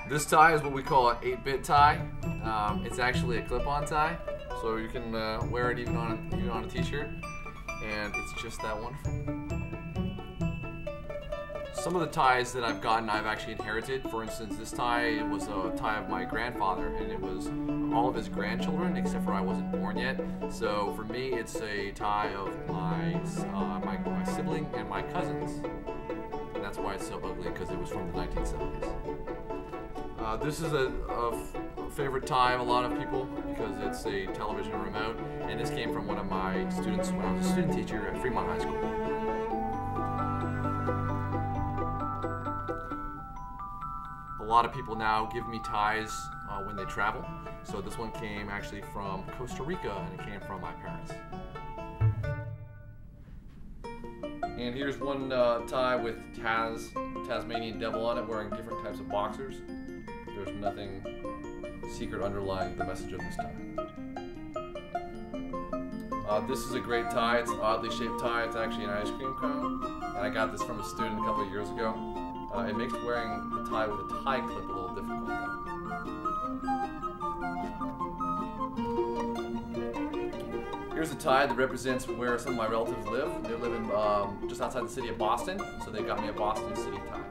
This tie is what we call an 8-bit tie. It's actually a clip-on tie, so you can wear it even on a t-shirt, and it's just that wonderful. Some of the ties that I've gotten, I've actually inherited. For instance, this tie was a tie of my grandfather, and it was all of his grandchildren, except for I wasn't born yet. So for me, it's a tie of my sibling and my cousins. And that's why it's so ugly, because it was from the 1970s. This is a favorite tie of a lot of people because it's a television remote, and this came from one of my students when I was a student teacher at Fremont High School. A lot of people now give me ties when they travel. So this one came actually from Costa Rica, and it came from my parents. And here's one tie with Tasmanian devil on it, wearing different types of boxers. There's nothing secret underlying the message of this tie. This is a great tie. It's an oddly shaped tie. It's actually an ice cream cone. And I got this from a student a couple of years ago. It makes wearing the tie with a tie clip a little difficult though. Here's a tie that represents where some of my relatives live. They live in just outside the city of Boston, so they got me a Boston City tie.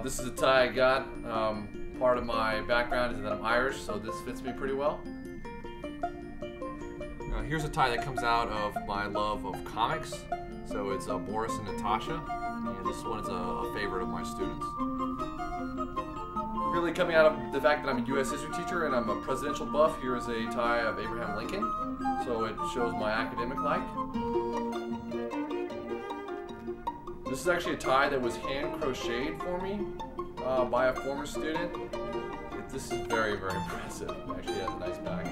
This is a tie I got. Part of my background is that I'm Irish, so this fits me pretty well. Here's a tie that comes out of my love of comics. So it's Boris and Natasha, and this one is a favorite of my students. Really coming out of the fact that I'm a U.S. history teacher and I'm a presidential buff, here is a tie of Abraham Lincoln. So it shows my academic life. This is actually a tie that was hand crocheted for me by a former student. This is very, very impressive. It actually has a nice back.